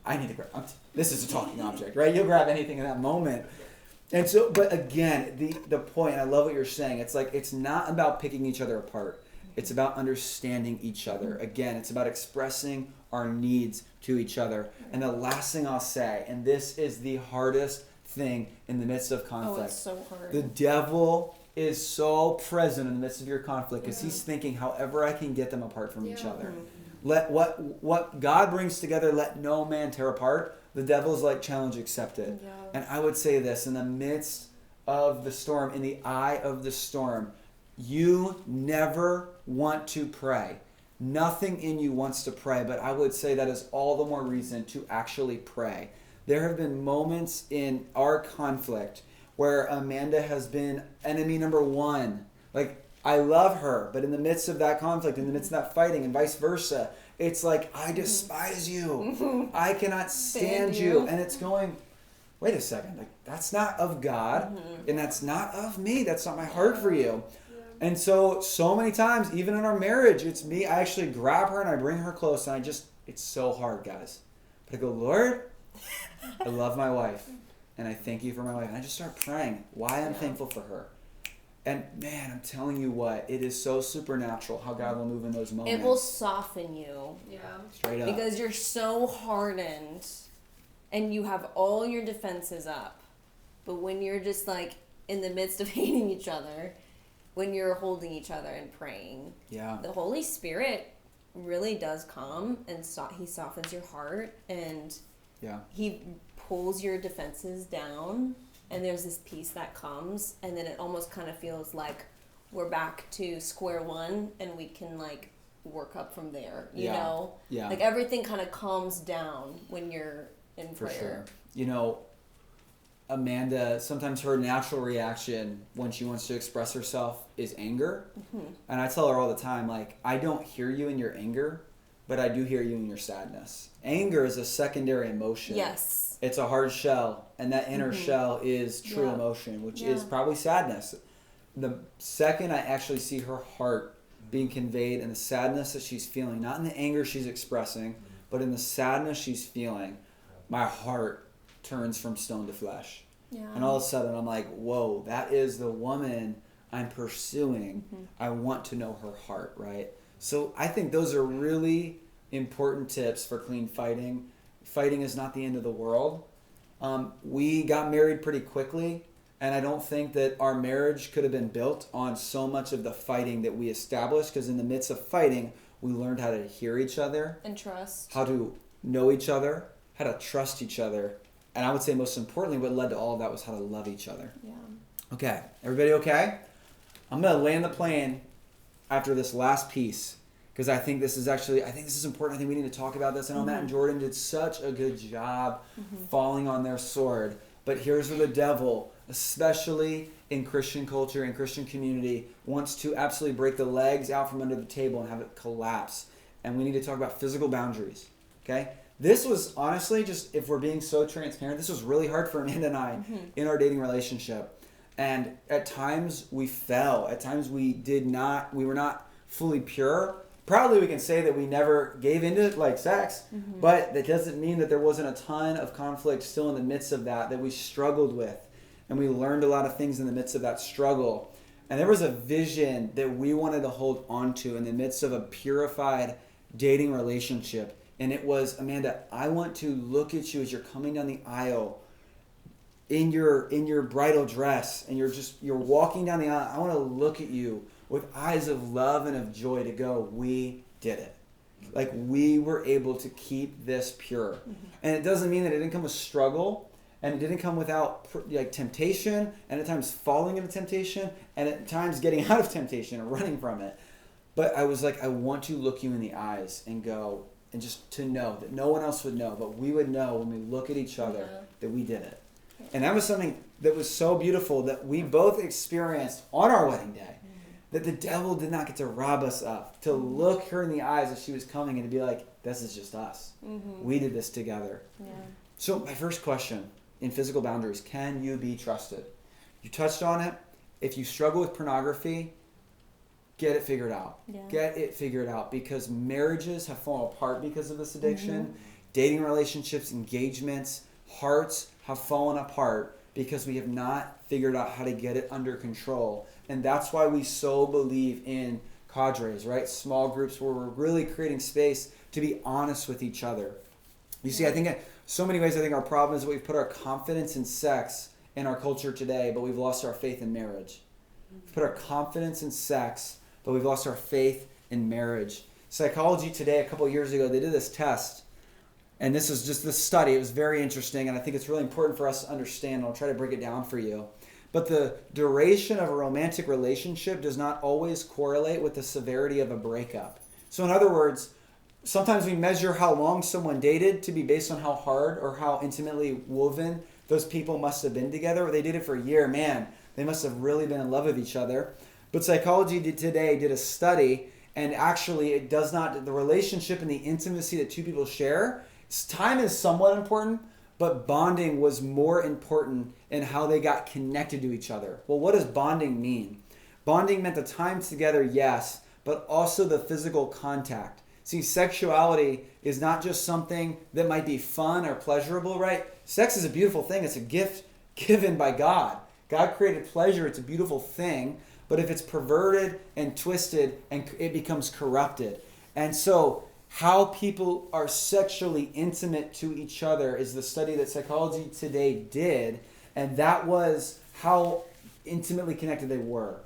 I need to grab, this is a talking object, right? You'll grab anything in that moment. And so, but again, the point, and I love what you're saying, it's like, it's not about picking each other apart. It's about understanding each other. Again, it's about expressing our needs to each other. And the last thing I'll say, and this is the hardest thing in the midst of conflict. Oh, it's so hard. The devil is so present in the midst of your conflict because he's thinking, however I can get them apart from each other. Let what God brings together, let no man tear apart. The devil's like, challenge accepted. Yeah. And I would say this, in the midst of the storm, in the eye of the storm, you never want to pray. Nothing in you wants to pray, but I would say that is all the more reason to actually pray. There have been moments in our conflict where Amanda has been enemy number one. Like, I love her, but in the midst of that conflict, in the midst of that fighting, and vice versa, it's like, I despise you. I cannot stand you. And it's going, wait a second, like, that's not of God, and that's not of me. That's not my heart for you. And so many times, even in our marriage, it's me. I actually grab her and I bring her close, and it's so hard, guys. But I go, Lord, I love my wife, and I thank you for my wife. And I just start praying why I'm thankful for her. And man, I'm telling you what, it is so supernatural how God will move in those moments. It will soften you. Yeah. Straight up. Because you're so hardened and you have all your defenses up. But when you're just like in the midst of hating each other, when you're holding each other and praying, the Holy Spirit really does come and he softens your heart and he pulls your defenses down. And there's this peace that comes, and then it almost kind of feels like we're back to square one, and we can like work up from there. You know, like everything kind of calms down when you're in prayer. For sure. Amanda, sometimes her natural reaction when she wants to express herself is anger, and I tell her all the time, like, I don't hear you in your anger, but I do hear you in your sadness. Anger is a secondary emotion. Yes. It's a hard shell, and that inner shell is true emotion, which is probably sadness. The second I actually see her heart being conveyed in the sadness that she's feeling, not in the anger she's expressing, but in the sadness she's feeling, my heart turns from stone to flesh. Yeah. And all of a sudden I'm like, whoa, that is the woman I'm pursuing. Mm-hmm. I want to know her heart, right? So I think those are really important tips for clean fighting. Fighting is not the end of the world. We got married pretty quickly, and I don't think that our marriage could have been built on so much of the fighting that we established, because in the midst of fighting, we learned how to hear each other. And trust. How to know each other, how to trust each other. And I would say most importantly, what led to all of that was how to love each other. Yeah. Okay, everybody okay? I'm going to land the plane after this last piece, because I think this is important. I think we need to talk about this. I know Matt and Jordan did such a good job falling on their sword. But here's where the devil, especially in Christian culture and Christian community, wants to absolutely break the legs out from under the table and have it collapse. And we need to talk about physical boundaries. Okay? This was honestly, just if we're being so transparent, this was really hard for Amanda and I in our dating relationship. And at times we fell. At times we were not fully pure. Proudly we can say that we never gave into like sex, but that doesn't mean that there wasn't a ton of conflict still in the midst of that we struggled with. And we learned a lot of things in the midst of that struggle. And there was a vision that we wanted to hold on to in the midst of a purified dating relationship. And it was, Amanda, I want to look at you as you're coming down the aisle in your bridal dress, and you're walking down the aisle. I want to look at you with eyes of love and of joy to go, we did it. Like, we were able to keep this pure. And it doesn't mean that it didn't come with struggle, and it didn't come without like temptation, and at times falling into temptation, and at times getting out of temptation or running from it. But I was like, I want to look you in the eyes and go, and just to know that no one else would know, but we would know when we look at each other that we did it. And that was something that was so beautiful that we both experienced on our wedding day, that the devil did not get to rob us of, to look her in the eyes as she was coming and to be like, this is just us. We did this together. Yeah. So my first question in physical boundaries, can you be trusted? You touched on it. If you struggle with pornography, get it figured out. Yeah. Get it figured out, because marriages have fallen apart because of this addiction. Dating relationships, engagements, hearts have fallen apart because we have not figured out how to get it under control. And that's why we so believe in cadres, right? Small groups where we're really creating space to be honest with each other. You see, I think in so many ways, I think our problem is that we've put our confidence in sex in our culture today, but we've lost our faith in marriage. We've put our confidence in sex, but we've lost our faith in marriage. Psychology Today, a couple of years ago, they did this test. And this is just this study. It was very interesting, and I think it's really important for us to understand. I'll try to break it down for you. But the duration of a romantic relationship does not always correlate with the severity of a breakup. So in other words, sometimes we measure how long someone dated to be based on how hard or how intimately woven those people must have been together. Or they did it for a year. Man, they must have really been in love with each other. But Psychology Today did a study, and actually it does not, the relationship and the intimacy that two people share, time is somewhat important, but bonding was more important in how they got connected to each other. Well, what does bonding mean? Bonding meant the time together, yes, but also the physical contact. See, sexuality is not just something that might be fun or pleasurable, right? Sex is a beautiful thing. It's a gift given by God. God created pleasure. It's a beautiful thing. But if it's perverted and twisted, and it becomes corrupted. And so how people are sexually intimate to each other is the study that Psychology Today did, and that was how intimately connected they were,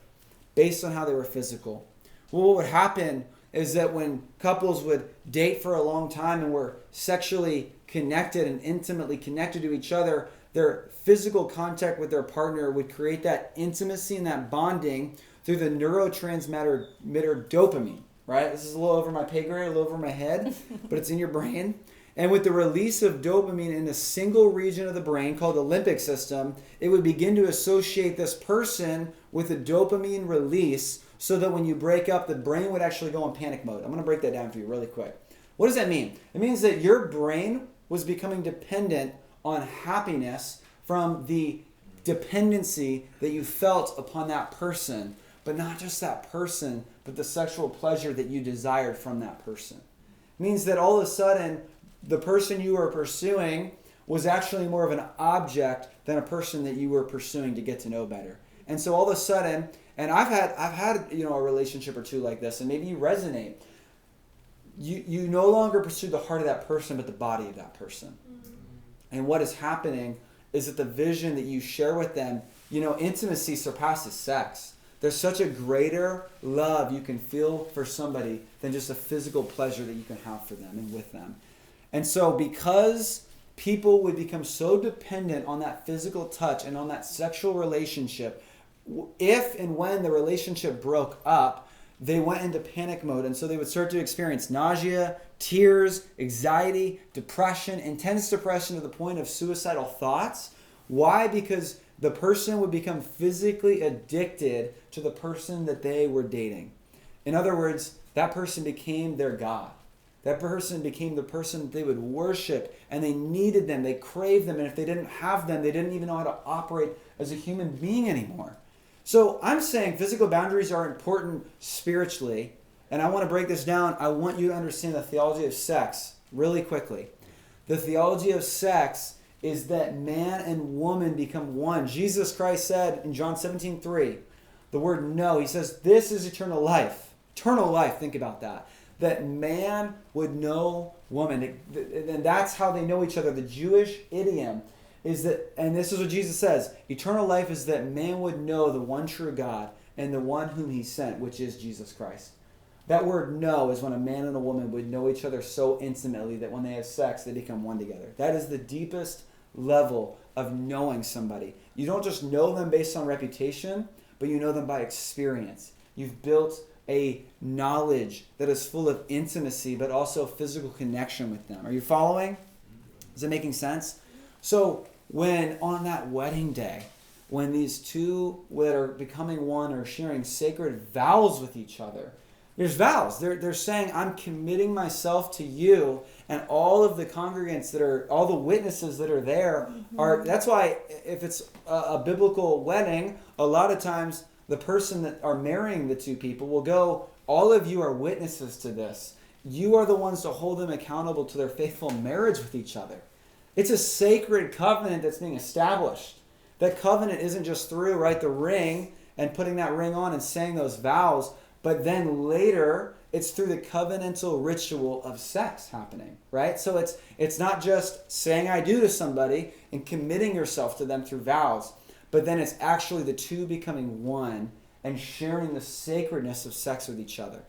based on how they were physical. Well, what would happen is that when couples would date for a long time and were sexually connected and intimately connected to each other, their physical contact with their partner would create that intimacy and that bonding through the neurotransmitter dopamine. Right? This is a little over my pay grade, a little over my head, but it's in your brain. And with the release of dopamine in a single region of the brain called the limbic system, it would begin to associate this person with a dopamine release, so that when you break up, the brain would actually go in panic mode. I'm going to break that down for you really quick. What does that mean? It means that your brain was becoming dependent on happiness from the dependency that you felt upon that person. But not just that person, but the sexual pleasure that you desired from that person. It means that all of a sudden, the person you were pursuing was actually more of an object than a person that you were pursuing to get to know better. And so all of a sudden, and I've had a relationship or two like this, and maybe you resonate. You no longer pursue the heart of that person, but the body of that person. And what is happening is that the vision that you share with them, intimacy surpasses sex. There's such a greater love you can feel for somebody than just a physical pleasure that you can have for them and with them. And so because people would become so dependent on that physical touch and on that sexual relationship, if and when the relationship broke up, they went into panic mode. And so they would start to experience nausea, tears, anxiety, depression, intense depression to the point of suicidal thoughts. Why? Because the person would become physically addicted to the person that they were dating. In other words, that person became their God. That person became the person they would worship, and they needed them, they craved them, and if they didn't have them, they didn't even know how to operate as a human being anymore. So I'm saying physical boundaries are important spiritually, and I want to break this down. I want you to understand the theology of sex really quickly. The theology of sex is that man and woman become one. Jesus Christ said in John 17:3, the word know, he says, this is eternal life. Eternal life, think about that. That man would know woman. And that's how they know each other. The Jewish idiom is that, and this is what Jesus says, eternal life is that man would know the one true God and the one whom he sent, which is Jesus Christ. That word know is when a man and a woman would know each other so intimately that when they have sex, they become one together. That is the deepest level of knowing somebody. You don't just know them based on reputation, but you know them by experience. You've built a knowledge that is full of intimacy, but also physical connection with them. Are you following? Is it making sense? So when on that wedding day, when these two that are becoming one are sharing sacred vows with each other, there's vows. They're saying, I'm committing myself to you, and all of the congregants that are, all the witnesses that are there are, that's why if it's a biblical wedding, a lot of times the person that are marrying the two people will go, all of you are witnesses to this. You are the ones to hold them accountable to their faithful marriage with each other. It's a sacred covenant that's being established. That covenant isn't just through, the ring and putting that ring on and saying those vows, but then later it's through the covenantal ritual of sex happening, right? So it's not just saying I do to somebody and committing yourself to them through vows, but then it's actually the two becoming one and sharing the sacredness of sex with each other.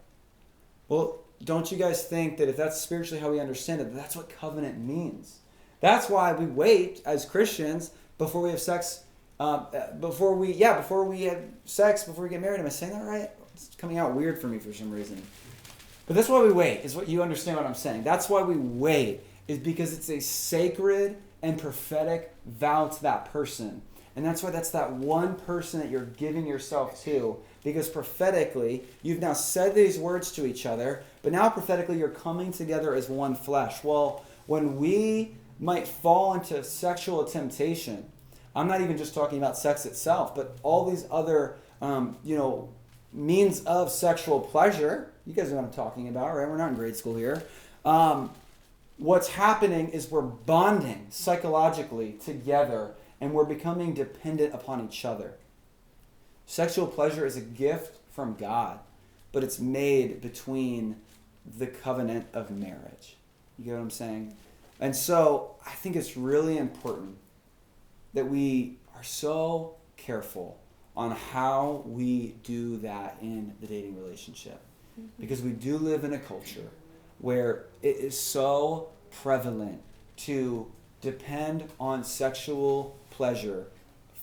Well, don't you guys think that if that's spiritually how we understand it, that's what covenant means? That's why we wait as Christians before we have sex, before we have sex, before we get married. Am I saying that right? It's coming out weird for me for some reason. But that's why we wait, is what you understand what I'm saying. That's why we wait, is because it's a sacred and prophetic vow to that person. And that's why that's that one person that you're giving yourself to. Because prophetically, you've now said these words to each other, but now prophetically you're coming together as one flesh. Well, when we might fall into sexual temptation, I'm not even just talking about sex itself, but all these other, means of sexual pleasure. You guys know what I'm talking about, right? We're not in grade school here. What's happening is we're bonding psychologically together, and we're becoming dependent upon each other. Sexual pleasure is a gift from God, but it's made between the covenant of marriage. You get what I'm saying? And so I think it's really important that we are so careful on how we do that in the dating relationship. Because we do live in a culture where it is so prevalent to depend on sexual pleasure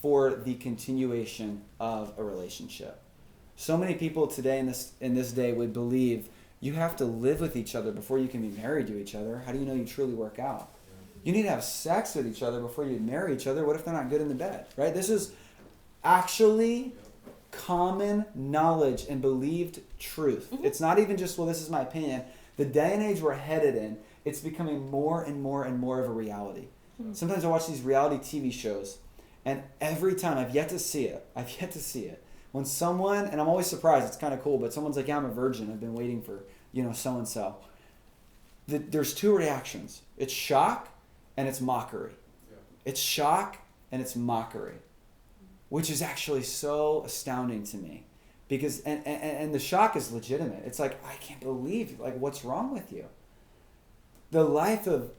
for the continuation of a relationship. So many people today in this day would believe you have to live with each other before you can be married to each other. How do you know you truly work out? You need to have sex with each other before you marry each other. What if they're not good in the bed, right? This is actually common knowledge and believed truth. It's not even just, well, this is my opinion. The day and age we're headed in, it's becoming more and more and more of a reality. Sometimes I watch these reality TV shows, and every time I've yet to see it. When someone, and I'm always surprised, it's kind of cool, but someone's like, yeah, I'm a virgin. I've been waiting for, so-and-so. There's two reactions. It's shock and it's mockery. It's shock and it's mockery, which is actually so astounding to me. Because and the shock is legitimate. It's like, I can't believe, like, what's wrong with you? The life of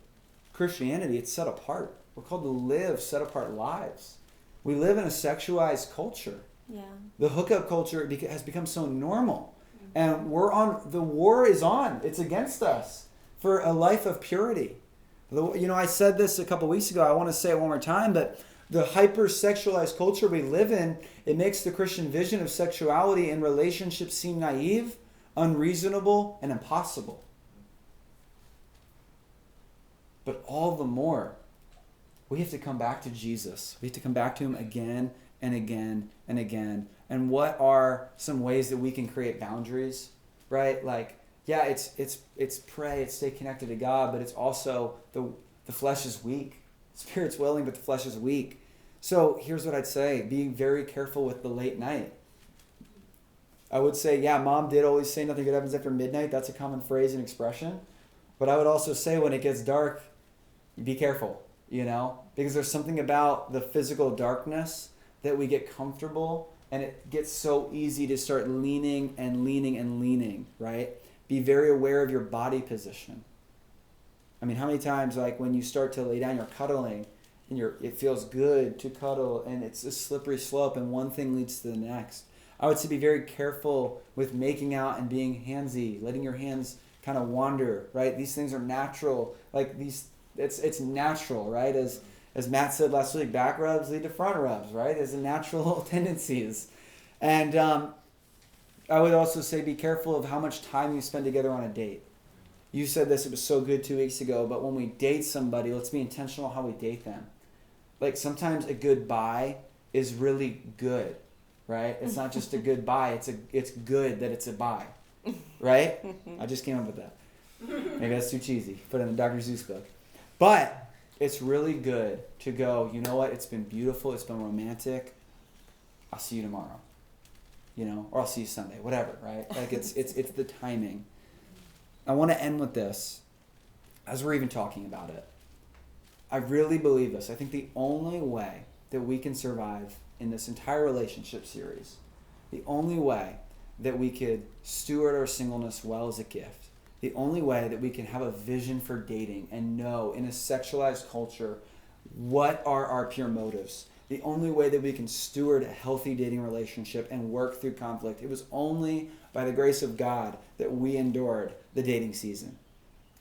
Christianity, it's set apart. We're called to live set apart lives. We live in a sexualized culture. Yeah. The hookup culture has become so normal. And the war is on. It's against us for a life of purity. You know, I said this a couple weeks ago. I want to say it one more time, but the hyper-sexualized culture we live in, it makes the Christian vision of sexuality and relationships seem naive, unreasonable, and impossible. But all the more, we have to come back to Jesus. We have to come back to him again and again and again. And what are some ways that we can create boundaries, right? Like, yeah, it's pray, it's stay connected to God, but it's also the flesh is weak. Spirit's willing, but the flesh is weak. So here's what I'd say. Being very careful with the late night. I would say, yeah, Mom did always say nothing good happens after midnight. That's a common phrase and expression. But I would also say when it gets dark, be careful, you know? Because there's something about the physical darkness that we get comfortable, and it gets so easy to start leaning and leaning and leaning, right? Be very aware of your body position. I mean, how many times, like, when you start to lay down, you're cuddling, and it feels good to cuddle, and it's a slippery slope, and one thing leads to the next. I would say be very careful with making out and being handsy, letting your hands kind of wander, right? These things are natural. Like, it's natural, right? As Matt said last week, back rubs lead to front rubs, right? There's a natural tendencies. And I would also say be careful of how much time you spend together on a date. You said this, it was so good 2 weeks ago, but when we date somebody, let's be intentional how we date them. Like, sometimes a good-bye is really good, right? It's not just a good bye, it's good that it's a bye, right? I just came up with that. Maybe that's too cheesy. Put it in the Dr. Seuss book. But it's really good to go, you know what, it's been beautiful, it's been romantic, I'll see you tomorrow, you know, or I'll see you Sunday, whatever, right? Like, it's the timing. I want to end with this, as we're even talking about it. I really believe this. I think the only way that we can survive in this entire relationship series, the only way that we could steward our singleness well as a gift, the only way that we can have a vision for dating and know in a sexualized culture what are our pure motives, the only way that we can steward a healthy dating relationship and work through conflict, it was only by the grace of God that we endured the dating season.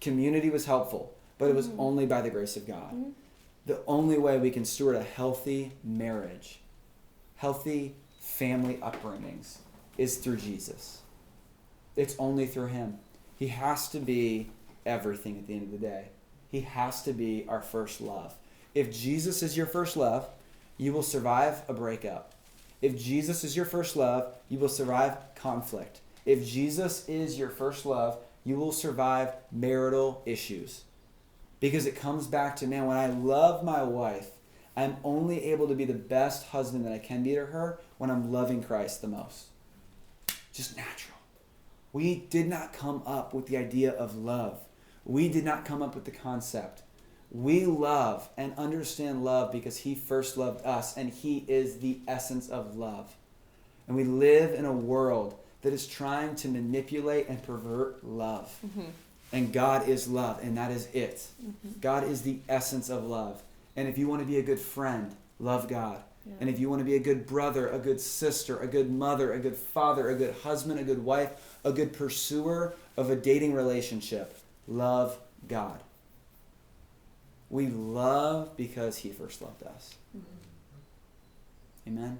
Community was helpful, but it was only by the grace of God. Mm-hmm. The only way we can steward a healthy marriage, healthy family upbringings, is through Jesus. It's only through him. He has to be everything at the end of the day. He has to be our first love. If Jesus is your first love, you will survive a breakup. If Jesus is your first love, you will survive conflict. If Jesus is your first love, you will survive marital issues. Because it comes back to, man, when I love my wife, I'm only able to be the best husband that I can be to her when I'm loving Christ the most. Just natural. We did not come up with the idea of love. We did not come up with the concept. We love and understand love because he first loved us, and he is the essence of love. And we live in a world that is trying to manipulate and pervert love. Mm-hmm. And God is love, and that is it. Mm-hmm. God is the essence of love. And if you want to be a good friend, love God. Yeah. And if you want to be a good brother, a good sister, a good mother, a good father, a good husband, a good wife, a good pursuer of a dating relationship, love God. We love because he first loved us. Mm-hmm. Amen.